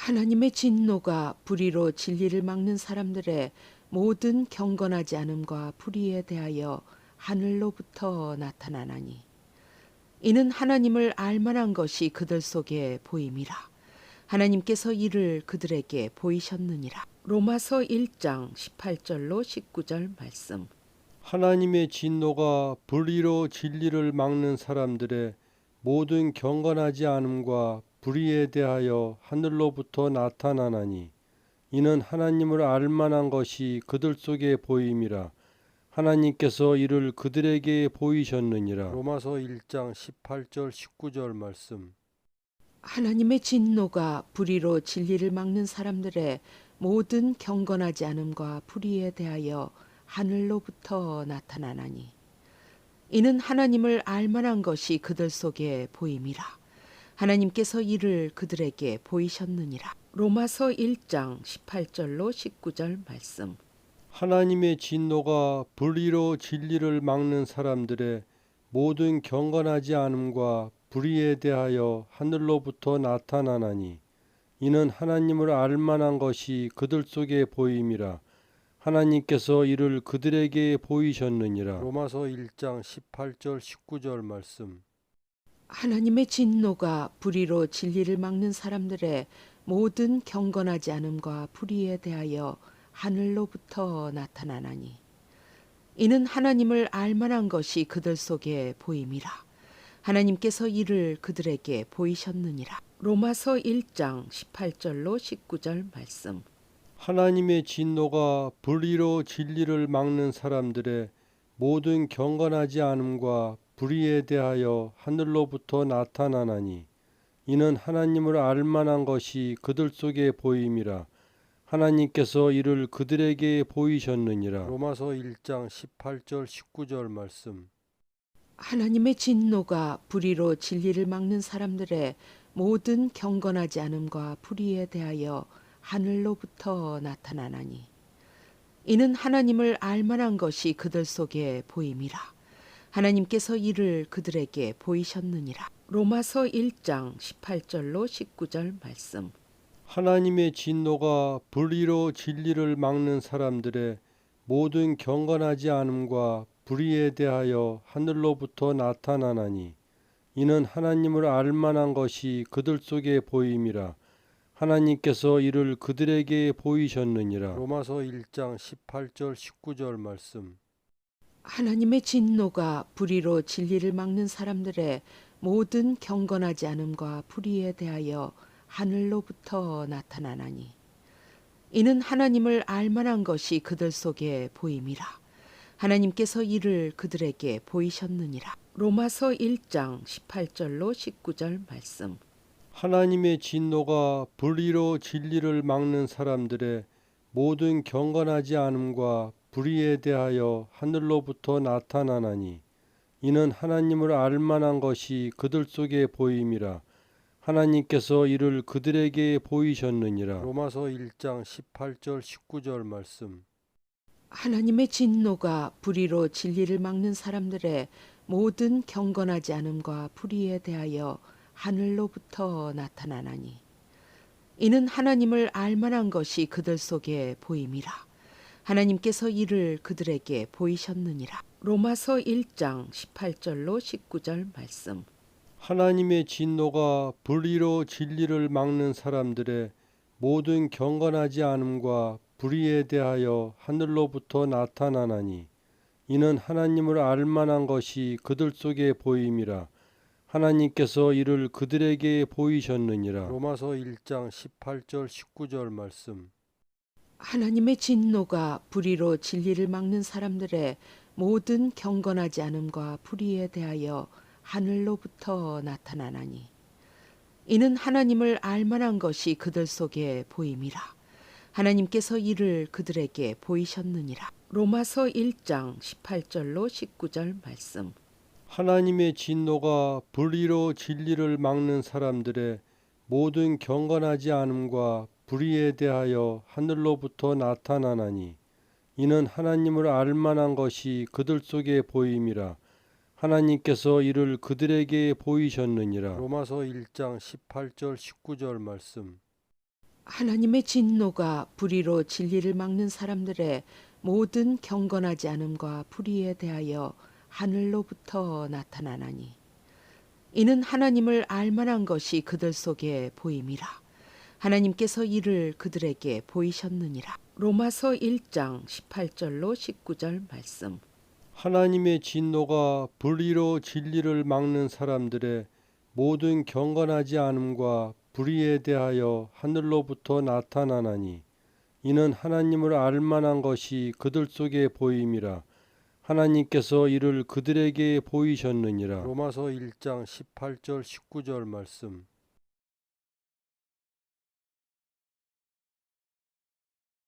하나님의 진노가 불의로 진리를 막는 사람들의 모든 경건하지 않음과 불의에 대하여 하늘로부터 나타나나니 이는 하나님을 알만한 것이 그들 속에 보임이라. 하나님께서 이를 그들에게 보이셨느니라. 로마서 1장 18절로 19절 말씀. 하나님의 진노가 불의로 진리를 막는 사람들의 모든 경건하지 않음과 불의에 대하여 하늘로부터 나타나나니 이는 하나님을 알만한 것이 그들 속에 보임이라. 하나님께서 이를 그들에게 보이셨느니라. 로마서 1장 18절 19절 말씀. 하나님의 진노가 불의로 진리를 막는 사람들의 모든 경건하지 않음과 불의에 대하여 하늘로부터 나타나나니 이는 하나님을 알만한 것이 그들 속에 보임이라. 하나님께서 이를 그들에게 보이셨느니라. 로마서 1장 18절로 19절 말씀. 하나님의 진노가 불의로 진리를 막는 사람들의 모든 경건하지 않음과 불의에 대하여 하늘로부터 나타나나니 이는 하나님을 알만한 것이 그들 속에 보임이라. 하나님께서 이를 그들에게 보이셨느니라. 로마서 1장 18절 19절 말씀. 하나님의 진노가 불의로 진리를 막는 사람들의 모든 경건하지 않음과 불의에 대하여 하늘로부터 나타나나니 이는 하나님을 알만한 것이 그들 속에 보임이라. 하나님께서 이를 그들에게 보이셨느니라. 로마서 1장 18절로 19절 말씀. 하나님의 진노가 불의로 진리를 막는 사람들의 모든 경건하지 않음과 불의에 대하여 하늘로부터 나타나나니 이는 하나님을 알만한 것이 그들 속에 보임이라. 하나님께서 이를 그들에게 보이셨느니라. 로마서 1장 18절 19절 말씀. 하나님의 진노가 불의로 진리를 막는 사람들의 모든 경건하지 않음과 불의에 대하여 하늘로부터 나타나나니 이는 하나님을 알만한 것이 그들 속에 보임이라. 하나님께서 이를 그들에게 보이셨느니라. 로마서 1장 18절로 19절 말씀. 하나님의 진노가 불의로 진리를 막는 사람들의 모든 경건하지 않음과 불의에 대하여 하늘로부터 나타나나니 이는 하나님을 알만한 것이 그들 속에 보임이라. 하나님께서 이를 그들에게 보이셨느니라. 로마서 1장 18절 19절 말씀. 하나님의 진노가 불의로 진리를 막는 사람들의 모든 경건하지 않음과 불의에 대하여 하늘로부터 나타나나니 이는 하나님을 알만한 것이 그들 속에 보임이라. 하나님께서 이를 그들에게 보이셨느니라. 로마서 1장 18절로 19절 말씀. 하나님의 진노가 불의로 진리를 막는 사람들의 모든 경건하지 않음과 불의에 대하여 하늘로부터 나타나나니 이는 하나님을 알만한 것이 그들 속에 보임이라. 하나님께서 이를 그들에게 보이셨느니라. 로마서 1장 18절 19절 말씀. 하나님의 진노가 불의로 진리를 막는 사람들의 모든 경건하지 않음과 불의에 대하여 하늘로부터 나타나나니 이는 하나님을 알만한 것이 그들 속에 보임이라. 하나님께서 이를 그들에게 보이셨느니라. 로마서 1장 18절로 19절 말씀. 하나님의 진노가 불의로 진리를 막는 사람들의 모든 경건하지 않음과 불의에 대하여 하늘로부터 나타나나니 이는 하나님을 알만한 것이 그들 속에 보임이라. 하나님께서 이를 그들에게 보이셨느니라. 로마서 1장 18절 19절 말씀. 하나님의 진노가 불의로 진리를 막는 사람들의 모든 경건하지 않음과 불의에 대하여 하늘로부터 나타나나니 이는 하나님을 알만한 것이 그들 속에 보임이라. 하나님께서 이를 그들에게 보이셨느니라. 로마서 1장 18절로 19절 말씀. 하나님의 진노가 불의로 진리를 막는 사람들의 모든 경건하지 않음과 불의에 대하여 하늘로부터 나타나나니 이는 하나님을 알만한 것이 그들 속에 보임이라. 하나님께서 이를 그들에게 보이셨느니라. 로마서 1장 18절 19절 말씀. 하나님의 진노가 불의로 진리를 막는 사람들의 모든 경건하지 않음과 불의에 대하여 하늘로부터 나타나나니 이는 하나님을 알만한 것이 그들 속에 보임이라. 하나님께서 이를 그들에게 보이셨느니라. 로마서 1장 18절로 19절 말씀. 하나님의 진노가 불의로 진리를 막는 사람들의 모든 경건하지 않음과 불의에 대하여 하늘로부터 나타나나니 이는 하나님을 알만한 것이 그들 속에 보임이라. 하나님께서 이를 그들에게 보이셨느니라. 로마서 1장 18절 19절 말씀.